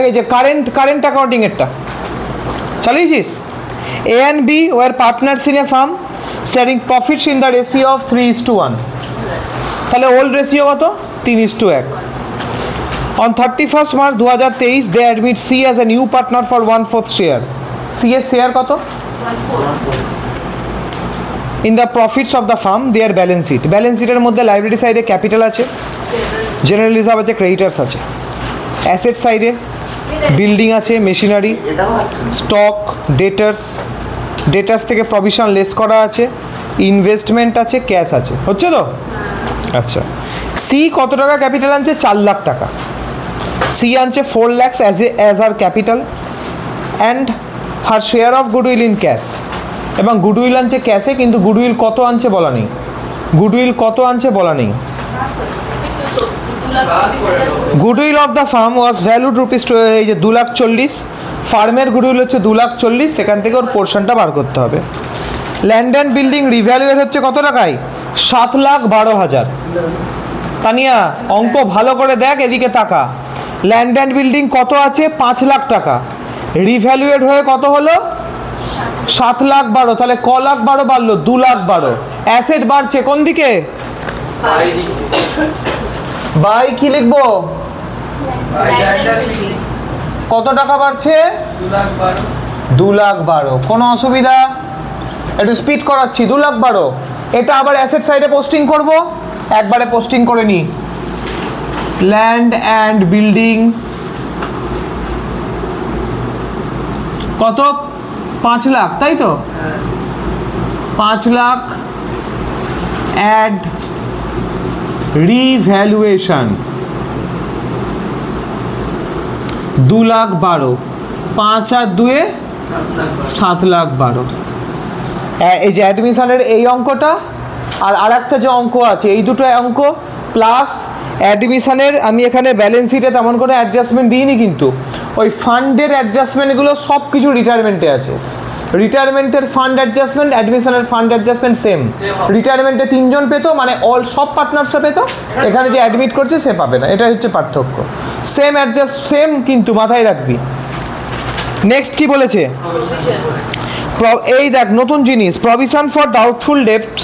এই যে current accounting এরটা চালিয়েছিস। A and B were partners in a firm sharing profits in the ratio of 3:1. তাহলে old ratio কত? 3:1. On 31st March 2023 they admit C as a new partner for 1/4 share. C এর share কত? 1/4. In the profits of the firm their balance sheet. Balance শিটের মধ্যে liability সাইডে capital আছে, general reserve আছে, creditors আছে। Asset সাইডে বিল্ডিং আছে, মেশিনারি, স্টক, ডেটার্স থেকে প্রভিশন লেস করা আছে, ইনভেস্টমেন্ট আছে, ক্যাশ আছে। হচ্ছে তো? আচ্ছা, সি কত টাকা ক্যাপিটাল আনছে? 4 লাখ টাকা। সি আনছে 4 lakhs as her capital and her share of goodwill in cash. এবং গুডউইল আনছে ক্যাশে, কিন্তু গুডউইল কত আনছে বলা নেই। Goodwill of the firm was valued rupees, এই যে 2,40,000, ফার্মের গুডউইল হচ্ছে 2,40,000, সেখান থেকে ওর পোর্শনটা বার করতে হবে। ল্যান্ড অ্যান্ড বিল্ডিং রিভ্যালুয়েট হচ্ছে কত টাকায়? 7,12,000। তানিয়া অঙ্ক ভালো করে দেখ, এদিকে তাকা। ল্যান্ড অ্যান্ড বিল্ডিং কত আছে? 5 লাখ টাকা। রিভ্যালুয়েট হয়ে কত হলো? 7,12,000। তাহলে ক লাখ 12 বাড়লো? 2,12,000। অ্যাসেট বাড়ছে কোন দিকে? বাই কি লিখবো? কত টাকা বাড়ছে? 2,12,000। কোনো অসুবিধা? একটু স্পিড করাচ্ছি। 2,12,000। এটা আবার অ্যাসেট সাইডে পোস্টিং করব, একবারে পোস্টিং করে নি। ল্যান্ড অ্যান্ড বিল্ডিং কত? 5 লাখ, তাই তো? 5 লাখ অ্যাড রিভ্যালুয়েশন 2,12,000। 5 আর 2 7,12,000। এই যে অ্যাডমিশনের এই অঙ্কটা আর আরেকটা যে অঙ্ক আছে, এই দুটো অঙ্ক প্লাস অ্যাডমিশনের আমি এখানে ব্যালেন্স শিটে তেমন কোনো অ্যাডজাস্টমেন্ট দিইনি, কিন্তু ওই ফান্ডের অ্যাডজাস্টমেন্টগুলো সব কিছু রিটায়ারমেন্টে আছে। রিটায়ারমেন্টের ফান্ড অ্যাডজাস্টমেন্ট, অ্যাডমিশনের ফান্ড অ্যাডজাস্টমেন্ট সেম। রিটায়ারমেন্টে 3 জন পেতো, মানে সব পার্টনার্সরা পেতো, এখানে যে অ্যাডমিট করছে সে পাবে না। এটা হচ্ছে পার্থক্য। সেম কিন্তু মাথায় রাখবি। নেক্সট কি বলেছে? এই দেখ নতুন জিনিস, provision for doubtful debts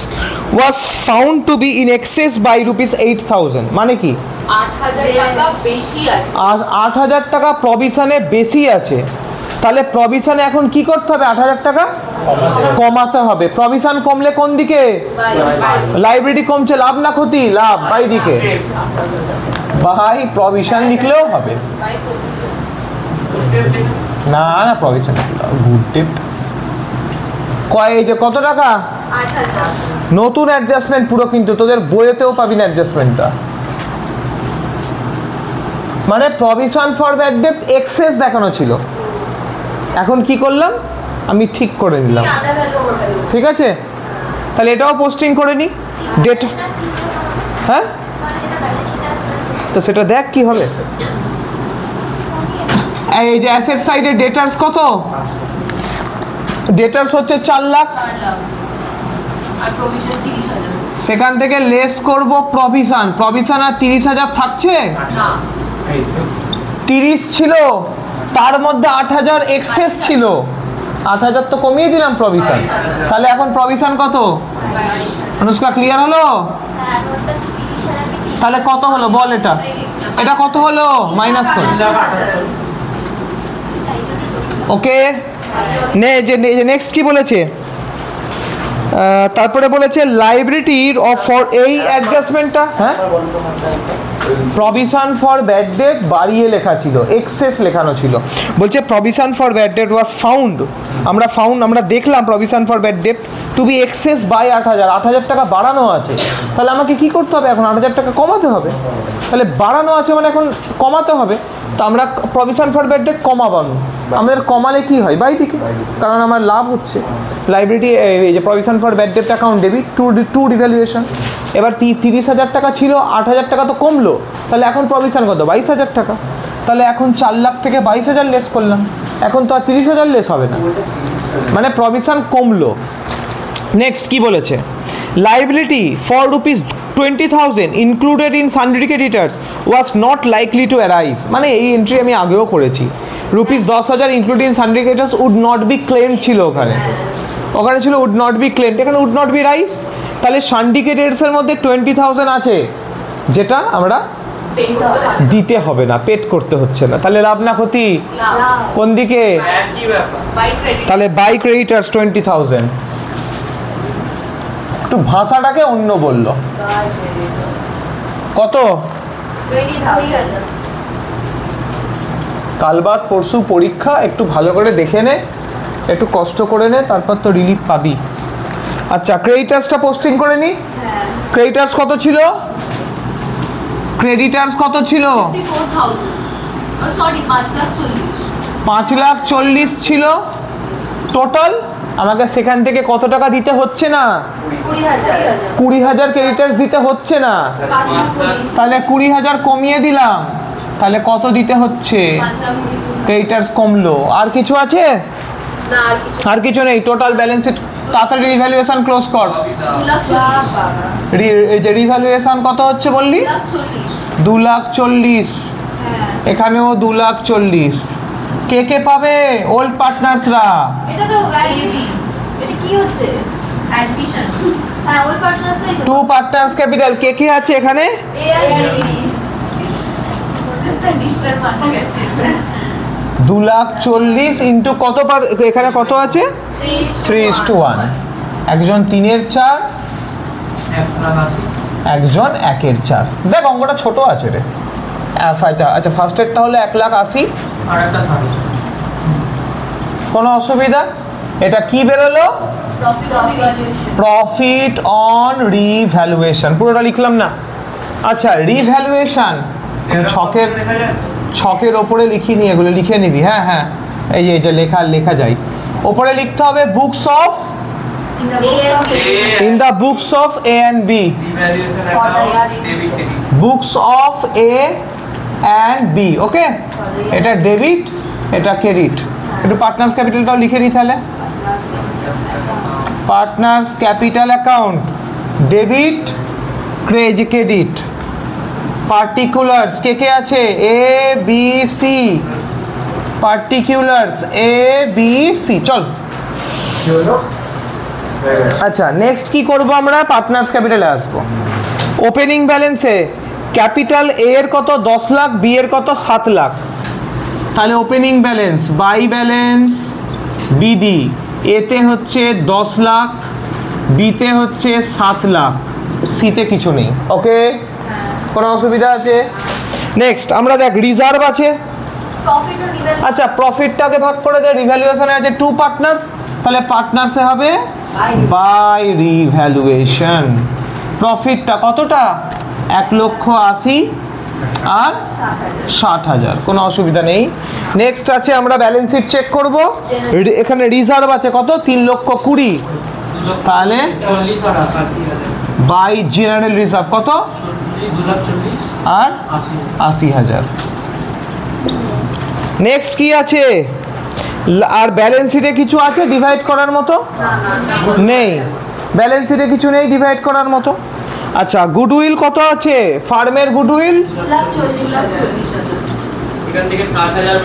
was found to be in excess by ₹8,000। মানে কি? 8,000 টাকা বেশি আছে। 8,000 টাকা প্রভিশনে বেশি আছে। তাহলে প্রভিশনে এখন কি করতে হবে? 8,000 টাকা কমাতে হবে। প্রভিশন কমলে কোন দিকে? লাইব্রেরি কমছে, লাভ না ক্ষতি? লাভ, বাই দিকে। ভাই প্রভিশন লিখলেও হবে না, না প্রভিশন গুড ডেপ্ট এই যে কত টাকা? 8,000। নতুন অ্যাডজাস্টমেন্ট পুরো, কিন্তু তোদের বইয়েতেও পাবি না অ্যাডজাস্টমেন্টটা। মানে প্রভিশন ফর ব্যাড ডেপ্ট এক্সেস দেখানো ছিল, এখন কি করলাম আমি ঠিক করে নিলাম। ঠিক আছে, তাহলে এটাও পোস্টিং করে নি। ডেট, হ্যাঁ তো সেটা দেখ কি হবে। এই যে অ্যাসেট সাইডে ডেটার্স কত? ডেটার্স হচ্ছে 4 লাখ, আর প্রভিশন 30,000। সেখান থেকে লেস করব প্রভিশন। প্রভিশন আর 30,000 থাকছে না, 30 ছিল, তার মধ্যে 8,000 এক্সেস ছিল। 8,000 তো কমিয়ে দিলাম প্রভিশন। তাহলে এখন প্রভিশন কত? অনুষ্কা ক্লিয়ার হলো? তাহলে কত হলো বল? এটা কত হলো? মাইনাস কর। ওকে, নেক্সট কি বলেছে? তারপরে বলেছে লাইবিলিটির অফ ফর এই অ্যাডজাস্টমেন্টটা, হ্যাঁ প্রভিশন ফর ব্যাড ডেট বাড়িয়ে লেখা ছিল, এক্সেস লেখানো ছিল। বলছে provision for bad debt was found, আমরা দেখলাম provision for bad debt to be excess by 8,000। 8,000 টাকা বাড়ানো আছে, তাহলে আমাকে কি করতে হবে? এখন 8,000 টাকা কমাতে হবে। তাহলে বাড়ানো আছে মানে এখন কমাতে হবে। তো আমরা প্রভিশন ফর ব্যাড ডেট কমাবো, আমাদের কমালে কি হয়? বাই দিকে, কারণ আমার লাভ হচ্ছে। লাইবিলিটি এই যে provision for bad date account debit two revaluation. এবার 30,000 টাকা ছিল, 8,000 টাকা তো কমলো, তাহলে এখন প্রভিশন কত? 22,000 টাকা। তাহলে এখন 4 লাখ থেকে 22,000 লেস করলাম, এখন তো আর 30,000 লেস হবে না, মানে প্রভিশন কমলো। নেক্সট কি বলেছে? Liability for 20,000 included in sundry creditors was not likely to arise, মানে এই এন্ট্রি আমি আগেও করেছি। Rupees 10,000 included in sundry creditors would not be claimed ছিল ওখানে, ওখানে ছিল would not be claimed, এখানে would not be rise। তাহলে sundry creditors এর মধ্যে 20,000 আছে যেটা আমরা দিতে হবে না, পেড করতে হচ্ছে না, তাহলে লাভ না ক্ষতি? কোন দিকে? তাহলে বাই ক্রেডিটার্স 20,000, একটু ভাষাটাকে অন্য বললো। কত? কাল বাদ পরশু পরীক্ষা, একটু ভালো করে দেখে নে, একটু কষ্ট করে নে, তারপর তো রিলিফ পাবি। আচ্ছা ক্রেডিটার্সটা পোস্টিং করে নি। ক্রেডিটার্স কত ছিল? ক্রেডিটার্স কত ছিল? 5,40,000 ছিল টোটাল। আমাকে সেখান থেকে কত টাকা দিতে হচ্ছে না? 20,000 ক্রেডিটার্স দিতে হচ্ছে না, তাহলে 20,000 কমিয়ে দিলাম, তাহলে কত দিতে হচ্ছে? ক্রেডিটার্স কমলো। আর কিছু আছে? আর কিছু নেই। টোটাল ব্যালেন্স শিট তাড়াতাড়ি রিভ্যালুয়েশন ক্লোজ কর। এই যে রিভ্যালুয়েশন কত হচ্ছে বললি? 2,40,000, এখানেও 2,40,000। কে কে পাবে? ওল্ড পার্টনার্সরা। এটা তো এটা কি হচ্ছে? অ্যাডমিশন। হ্যাঁ ওল্ড পার্টনার্সই তো। 2 পার্টনার্স ক্যাপিটাল কে কে আছে এখানে? ডিজিটাল মার্কেট আছে। 2,40,000 ইন্টু কত পার, এখানে কত আছে? 3:1। একজন 3/4, একজন 1/4। দেখ অঙ্কটা ছোট আছে রে। আচ্ছা ফার্স্টেরটা হলো 1,80,000 আর একটা 60,000, কোনো অসুবিধা? এটা কি বেরোলো? Profit on revaluation. পুরোটা লিখলাম না? আচ্ছা রিভ্যালুয়েশন ছকের ওপরে লিখিনি, এগুলো লিখে নিবি। হ্যাঁ হ্যাঁ, এই যে লেখা যায়, ওপরে লিখতে হবে books of, in the books of A and B, books of A and B, ওকে? এটা ডেবিট, এটা ক্রেডিট। একটু পার্টনার্স ক্যাপিটালটাও লিখে নিই তাহলে। Partners capital account debit, credit. Particulars কে কে আছে? A B C. Particulars A B C. চল আচ্ছা নেক্সট কি করব আমরা? পার্টনার্স ক্যাপিটালে আসবো। ওপেনিং ব্যালেন্সে ক্যাপিটাল এ এর কত? 10 লাখ, বি এর কত? 7 লাখ। তাহলে opening balance by balance BD, এতে হচ্ছে 10 লাখ, বিতে হচ্ছে 7 লাখ, সিতে কিছু নেই। ওকে, কোনো অসুবিধা আছে? নেক্সট আমরা দেখ রিজার্ভ আছে। আচ্ছা প্রফিটটাকে ভাগ করে দে, রিভ্যালুয়েশনে আছে 2 পার্টনার্স, তাহলে পার্টনার্সে হবে বাই রিভ্যালুয়েশন। প্রফিটটা কতটা? 1,80,000 আর 60,000, কোনো অসুবিধা নেই। নেক্সট আছে আমরা ব্যালেন্স শিট চেক করব। এখানে রিজার্ভ আছে কত? 3,20,000, তাহলে বাই জেনারেল রিজার্ভ কত? 2,40,000 আর 80,000। নেক্সট কি আছে? আর ব্যালেন্স শিটে কিছু আছে ডিভাইড করার মতো? নেই, ব্যালেন্স শিটে কিছু নেই ডিভাইড করার মতো। আচ্ছা গুডউইল কত আছে? ফার্মের goodwill 60,000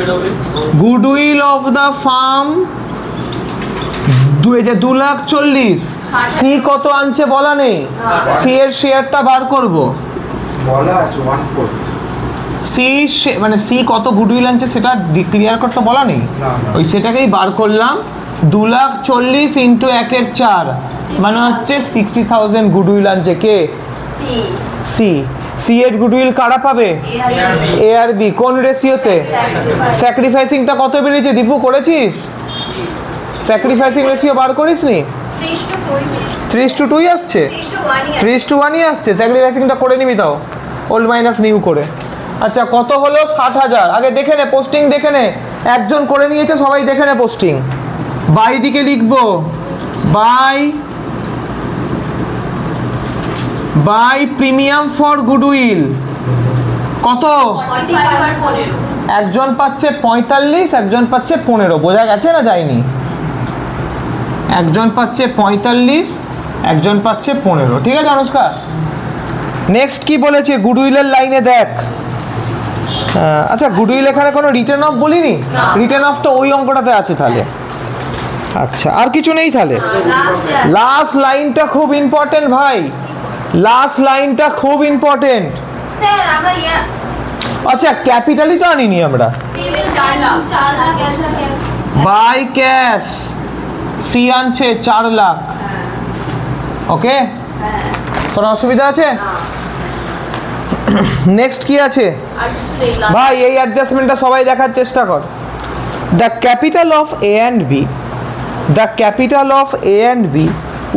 goodwill of the firm 2,40,000। C কত আনছে বলা নেই, সি এর শেয়ারটা বার করব। বলা আছে 1/4। সি মানে সি কত গুডউইল আনছে সেটা ডিক্লিয়ার করতে বলা নেই, ওই সেটাকেই বার করলাম। 2,40,000 ইন্টু 1/4 মানে হচ্ছে 60,000 গুডউইল আনছে কে? সি। সি এর গুডউইল কারা পাবে? এ আর বি। কোন রেশিওতে? স্যাক্রিফাইসিংটা কত বেরিয়েছে দীপু, করেছিস? স্যাক্রিফাইসিং রেশিও বার করিসনি? 3:2 আসছে, 3:1 আসছে। স্যাক্রিফাইসিংটা করে নিবি তাও, ওল্ড মাইনাস নিউ করে। আচ্ছা কত হলো? 60,000। আগে দেখে নে পোস্টিং, দেখে নে, একজন করে নিয়েছে, সবাই দেখে নে পোস্টিং। বাই দিকে লিখবো বাই প্রিমিয়াম ফর গুডউইল কত? একজন পাচ্ছে 45, একজন পাচ্ছে 15। বোঝা গেছে না যায়নি? একজন পাচ্ছে 45, একজন পাচ্ছে 15। ঠিক আছে অনুষ্কা? নেক্সট কি বলেছে গুডউইলের লাইনে দেখ। আচ্ছা গুডউইল এখানে কোনো রিটার্ন অফ বলিনি, রিটার্ন অফটা ওই অঙ্কটাতে আছে তাহলে। আচ্ছা আর কিছু নেই তাহলে? লাস্ট লাইনটা খুব ইম্পর্টেন্ট ভাই, লাস্ট লাইনটা খুব ইম্পর্টেন্ট। স্যার আমরা আচ্ছা ক্যাপিটালই তো আনিনি আমরা, 4 লাখ বাই ক্যাশ সি আনছে 4 লাখ। ওকে কোনো অসুবিধা আছে? নেক্সট কি আছে ভাই? এই অ্যাডজাস্টমেন্টটা সবাই দেখার চেষ্টা কর। The capital of A and B, the capital of A and B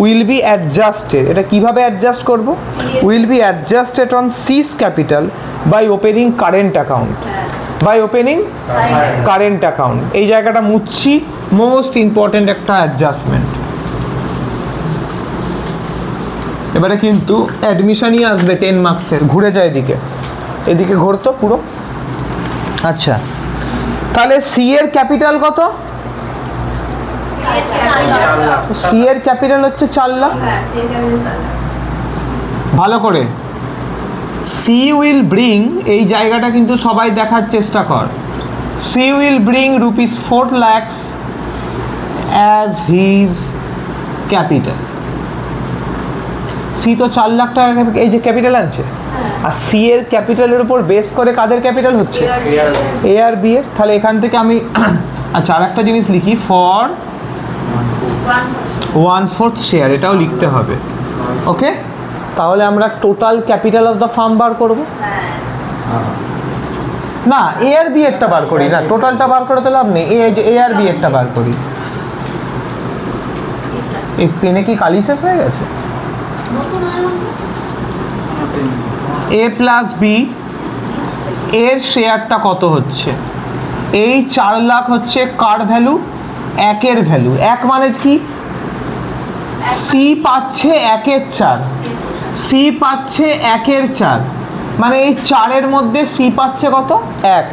will be adjusted. এটা কিভাবে অ্যাডজাস্ট করব? Will be adjusted on C's capital by opening current account, by opening current account. এই জায়গাটা মুছছি, মোস্ট ইম্পর্টেন্ট একটা adjustment. এবারে কিন্তু অ্যাডমিশনই আসবে 10 মার্কসের, ঘুরে যায় এদিকে, এদিকে ঘুরতো পুরো। আচ্ছা তাহলে সি এর ক্যাপিটাল কত? সি এর ক্যাপিটাল হচ্ছে 4 লাখ। ভালো করে সি উইল ব্রিং, এই জায়গাটা কিন্তু সবাই দেখার চেষ্টা কর। C will bring ₹4 lakhs as his capital. C তো 4 লাখ টাকা এই যে ক্যাপিটাল আনছে, আর সি এর ক্যাপিটালের উপর বেস করে কাদের ক্যাপিটাল হচ্ছে? এ আর বি এর। তাহলে এখান থেকে আমি আচ্ছা আর একটা জিনিস লিখি, ফর 1/4 শেয়ার, এটাও লিখতে হবে। ওকে তাহলে আমরা total capital of the firm বার করব না, এ আর বি এরটা বার করি না, টোটালটা বার করে তো লাভ নেই, এ আর বি এরটা বার করি। এই পেনে কি কালি শেষ হয়ে গেছে? এ প্লাস বি এর শেয়ারটা কত হচ্ছে? এই 4 লাখ হচ্ছে কার ভ্যালু? 1 এর ভ্যালু। 1 মানে কি? সি পাচ্ছে 1 এর 4, সি পাচ্ছে 1 এর 4, মানে এই 4 এর মধ্যে সি পাচ্ছে কত? 1।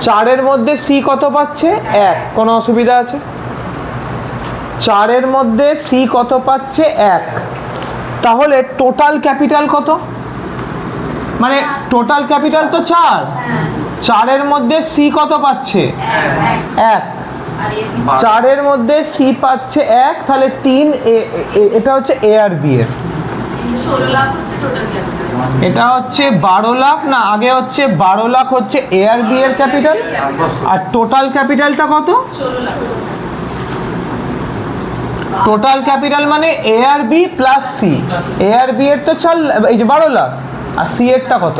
4 এর মধ্যে সি কত পাচ্ছে? 1। কোনো অসুবিধা আছে? 4 এর মধ্যে সি কত পাচ্ছে? 1। তাহলে টোটাল ক্যাপিটাল কত? মানে টোটাল ক্যাপিটাল তো 4, 4 এর মধ্যে সি কত পাচ্ছে? 1। 4 এর মধ্যে সি পাচ্ছে 1, তাহলে 3। এটা হচ্ছে এ আর বি এর। 16 লাখ হচ্ছে টোটাল ক্যাপিটাল। এটা হচ্ছে 12 লাখ না, আগে হচ্ছে 12 লাখ হচ্ছে এ আর বি এর ক্যাপিটাল, আর টোটাল ক্যাপিটালটা কত? 16 লাখ। টোটাল ক্যাপিটাল মানে এ আর বি প্লাস সি। এ আর বি এর তো 4, এই যে 12 লাখ, আর সি এরটা কত?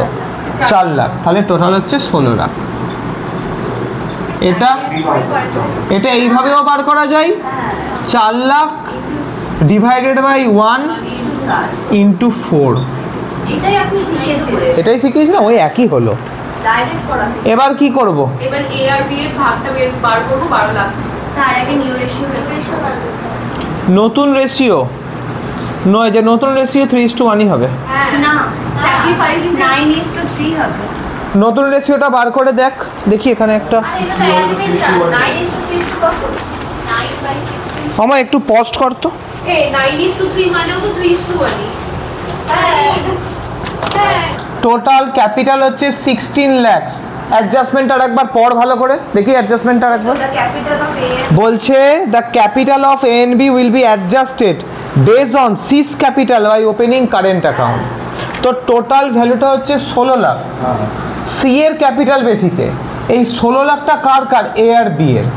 4 লাখ। তাহলে টোটাল হচ্ছে 16 লাখ। এটা এটা এইভাবেও বার করা যায়, 4 লাখ ডিভাইডেড বাই 1 ইন্টু 4। এটাই আপনি শিখিয়েছিলেন। এটাই শিখিয়েছিলাম, ওই একই হলো। ডাইরেক্ট করা। এবার কি করব? এবার এ আর বি এর ভাগটা বার করব 12 লাখ। তার আগে নিউ রেশিও বার করব। নতুন রেশিও নয়, যে নতুন রেশিও 3:1ই হবে। না, স্যাক্রিফাইসিং 9:3 হবে। নতুন রেশিওটা বার করে দেখ, দেখি এখানে একটা। আরে এটা তো অ্যানিমেশন 9:3 কত? 9/16। আমার একটু পজ করতো। এই 9:3 মানেও তো 3:1ই। হ্যাঁ। টোটাল ক্যাপিটাল হচ্ছে 16 lakhs। অ্যাডজাস্টমেন্ট আর একবার পড় ভালো করে, দেখি অ্যাডজাস্টমেন্ট আর একবার। The capital of A বলছে the capital of A and B will be adjusted based on C's capital by opening current account. তো টোটাল ভ্যালুটা হচ্ছে 16 লাখ। সি এর ক্যাপিটাল বেসিকে এই 16 লাখটা কার কার? এ আর বি এর।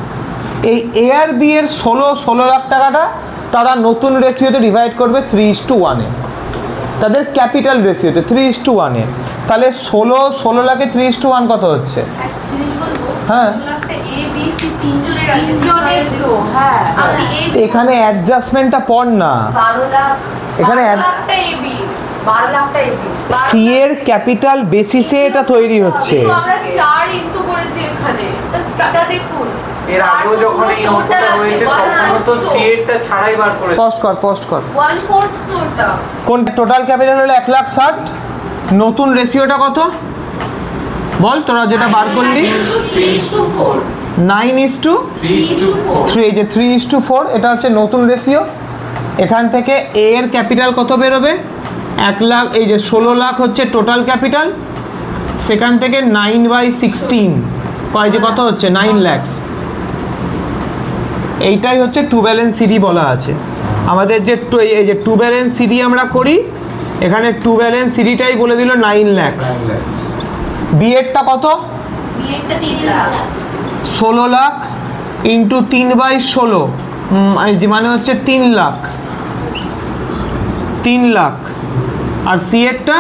এই এ আর বি এর 16 লাখ টাকাটা তারা নতুন রেশিওতে ডিভাইড করবে 3:1 এ, তাদের ক্যাপিটাল রেশিওতে 3:1 এ। তাহলে 16 লাখে 3:1 কত হচ্ছে? অ্যাকচুয়ালি বলবো হ্যাঁ। 16 লাখটা A B C তিনজনের আছে। তিনজনের তো হ্যাঁ। আপনি A এখানে অ্যাডজাস্টমেন্টটা পড় না, 12 লাখ। এখানে 12 লাখটা AB 12 লাখটা AB সি এর ক্যাপিটাল বেসিসে এটা তৈরি হচ্ছে। কিন্তু আমরা 4 ইনটু করেছি এখানে। এটা দেখুন এর আগেও যখন এই অঙ্কটা হয়েছে তখন তো সিএটা ছাড়াই বার করে পোস্ট কর 1/4 তো ওটা। কোন টোটাল ক্যাপিটাল হলো 1,60,000, নতুন রেশিওটা কত বল তোরা যেটা বার করলি? 3:4 9:3, এই যে 3:4, এটা হচ্ছে নতুন রেশিও। এখান থেকে এ এর ক্যাপিটাল কত বেরোবে? 1 লাখ, এই যে 16 লাখ হচ্ছে টোটাল ক্যাপিটাল, সেখান থেকে 9/16 কয় যে কত হচ্ছে 9 lakhs। এইটাই হচ্ছে টু ব্যালেন্স সিডি বলা আছে আমাদের, যে এই যে টু ব্যালেন্স সিডি আমরা করি, এখানে টু ব্যালেন্স সিডিটাই বলে দিল 9 lakhs। বিএডটা কত? বিএডটা 3 লাখ। 16 লাখ ইন্টু 3/16 মানে হচ্ছে 3 লাখ, 3 লাখ। আর সিএডটা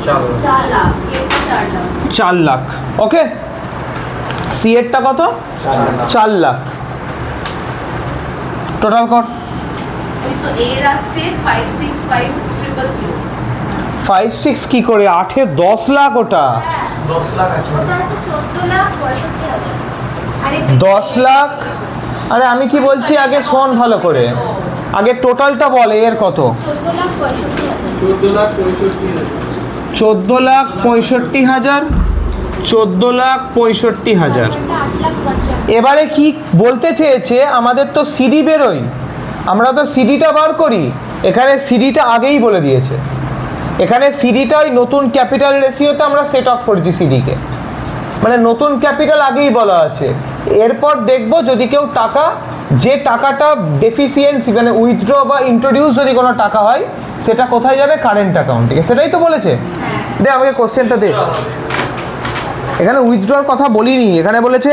4 লাখ। বিএডটা 4 লাখ। 4 লাখ। ওকে, সিএডটা কত? 4 লাখ। টোটাল কর। ওই তো এর আসছে 565000। 5-6 কি করে? 8-এ 10 লাখ ওটা। 10 লাখ আছে। ওটা আছে 14,62,000। আরে 10 লাখ। আরে আমি কি বলছি আগে শোন ভালো করে, আগে টোটালটা বল এর কত? 14,65,000। 14,65,000। 14,65,000। 8,55,000। এবারে কি বলতে চেয়েছে, আমাদের তো সিডি বেরোয়, আমরা তো সিডিটা বার করি, এখানে সিডিটা আগেই বলে দিয়েছে। এখানে সিডিটা ওই নতুন ক্যাপিটাল রেশিওতে আমরা সেট অফ করেছি সিডিকে, মানে নতুন ক্যাপিটাল আগেই বলা আছে। এরপর দেখব যদি কেউ টাকা, যে টাকাটা ডেফিসিয়েন্সি মানে উইথড্র বা ইন্ট্রোডিউস যদি কোনো টাকা হয়, সেটা কোথায় যাবে? কারেন্ট অ্যাকাউন্টে। সেটাই তো বলেছে। দে আমাকে কোশ্চেনটা দে। এখানে উইথড্রর কথা বলিনি, এখানে বলেছে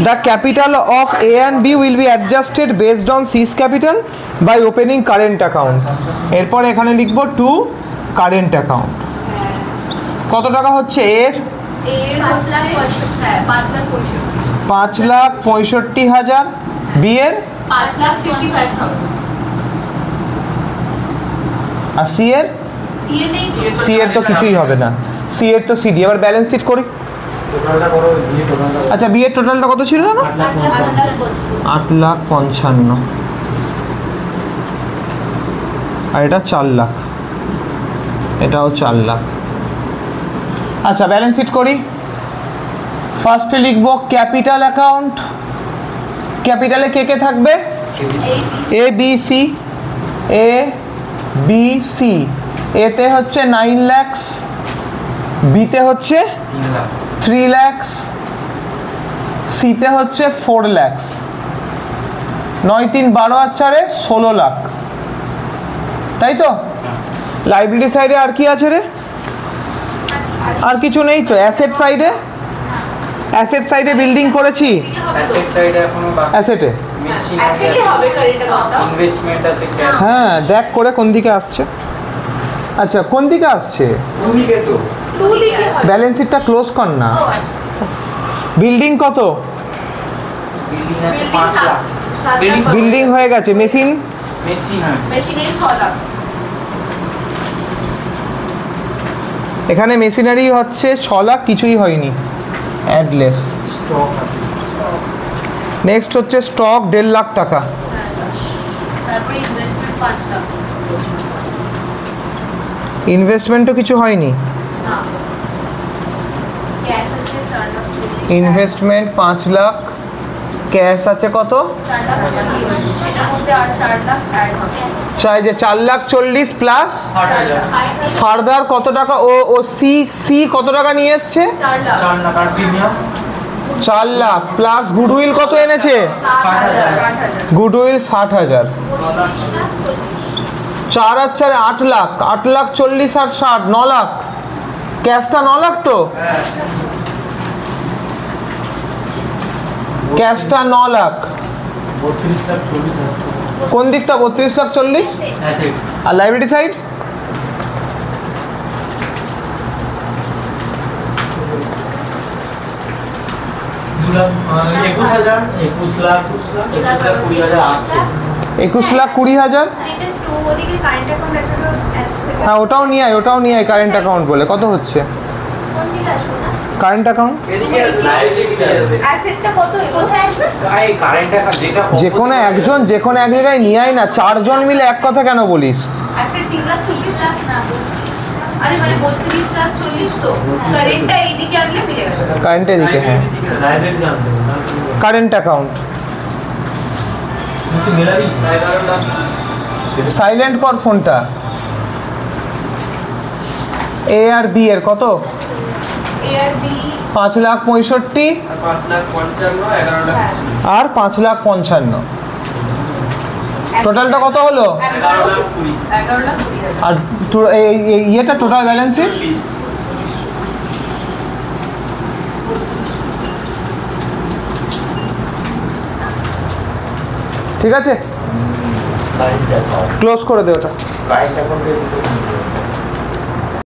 the capital of A and B will be adjusted based on C's capital by opening current account. এরপর এখানে লিখবো টু কারেন্ট অ্যাকাউন্ট। কত টাকা হচ্ছে এর? এর 5,65,000। হ্যাঁ 5,65,000। 5,65,000। বিয়ের 5,55,000। আর সি এর? সি এর নেই তো। সি এর তো কিছুই হবে না, সি এর তো সিডি। এবার ব্যালেন্স শিট করি। টোটালটা করো, দিয়ে টোটালটা। আচ্ছা, বিয়ের টোটালটা কত ছিল জানো? 8,55,000। 8,55,000। আর এটা 4 লাখ, এটাও 4 লাখ। আচ্ছা ব্যালেন্স শিট করি। ফার্স্টে লিখবো ক্যাপিটাল অ্যাকাউন্ট। ক্যাপিটালে কে কে থাকবে? এ বি সি। এ বি সি। এতে হচ্ছে 9 lakhs, বিতে হচ্ছে 3 লাখ। 3 lakhs, সিতে হচ্ছে 4 lakhs। 9 3 12 আর 4 16 লাখ, তাই তো? লাইব্রেরি সাইডে আর কি আছে রে? আর কিছু নেই তো। অ্যাসেট সাইডে, অ্যাসেট সাইডে বিল্ডিং করেছি। অ্যাসেট সাইডে এখনো বাকি। অ্যাসেটে অ্যাসেটে হবে কারেন্ট অ্যাকাউন্টটা। ইনভেস্টমেন্ট আছে, ক্যাশ। হ্যাঁ দেখ করে কোন দিকে আসছে। আচ্ছা কোন দিকে আসছে? দুদিকে তো। 2 দিকে হবে। ব্যালেন্স শিটটা ক্লোজ কর না। ও আচ্ছা। বিল্ডিং কত? বিল্ডিং আছে building 5 lakh. 7 Building lakh. Building হয়ে গেছে। মেশিন? মেশিন হয়। মেশিনারি 6 লাখ। এখানে মেশিনারি হচ্ছে 6 লাখ, কিছুই হয়নি, অ্যাডলেস। স্টক আছে। নেক্সট হচ্ছে স্টক 1.5 লাখ টাকা। তারপরে ইনভেস্টমেন্ট 5 লাখ। ইনভেস্টমেন্টও কিছু হয়নি। না। ক্যাশ আছে 4 লাখ। ইনভেস্টমেন্ট 5 লাখ, ক্যাশ আছে কত? 4 লাখ। এটার মধ্যে আর 4 লাখ অ্যাড হবে। চাই যে 4,40,000 প্লাস 60,000। ফার্দার কত টাকা? ও সি সি কত টাকা নিয়ে এসছে? 4 লাখ। 4 লাখ। আর প্রিমিয়াম 4 লাখ প্লাস গুডউইল কত এনেছে? 60,000। গুডউইল 60,000। 4 আর 4 8 লাখ। 8,40,000 আর 60 9 লাখ। ক্যাশটা 9 লাখ তো? ক্যাশটা 9 লাখ। 32 লাখ 40 আছে। কোন দিকটা? 32,40,000। অ্যাসেট আর লাইব্রেরি সাইড? 2 লাখ 21,000। 21 লাখ 20,000 আসছে। 21,20,000। যেটা টু ওদিকে কারেন্ট অ্যাকাউন্ট আছে ওটা আসবে। হ্যাঁ ওটাও নিয়ে আয়, ওটাও নিয়ে আয়। কারেন্ট অ্যাকাউন্ট বলে কত হচ্ছে কোন দিকে আসবে না? Current account? এদিকে লাইব্রেরিতে আসবে। অ্যাসেটটা কত? কোথায় আসবে? এই কারেন্ট অ্যাকাউন্ট যেটা যে কোনো একজন যে কোনো এক জায়গায় নিয়ে আয় না। 4 জন মিলে এক কথা কেন বলিস? অ্যাসেট 3,40,000 লাখ না। আরে মানে 32 লাখ 40 তো কারেন্টটা এইদিকে আনলে মিলে গেছে। কারেন্টের দিকে, হ্যাঁ। লাইব্রেরি জানতে হবে। কারেন্ট অ্যাকাউন্ট কিন্তু মেলাবি 11 লাখ। সাইলেন্ট কর ফোনটা। এ আর বি এর কত? এ আর বি 5,65,000 আর 5,55,000, 11,00,000 আর 5,55,000। টোটালটা কত হলো? 11,20,000 11,20,000 আর ইয়েটা টোটাল ব্যালেন্স শিট 40। ঠিক আছে, ক্লোজ করে দে ওটা। কারেন্ট অ্যাকাউন্টে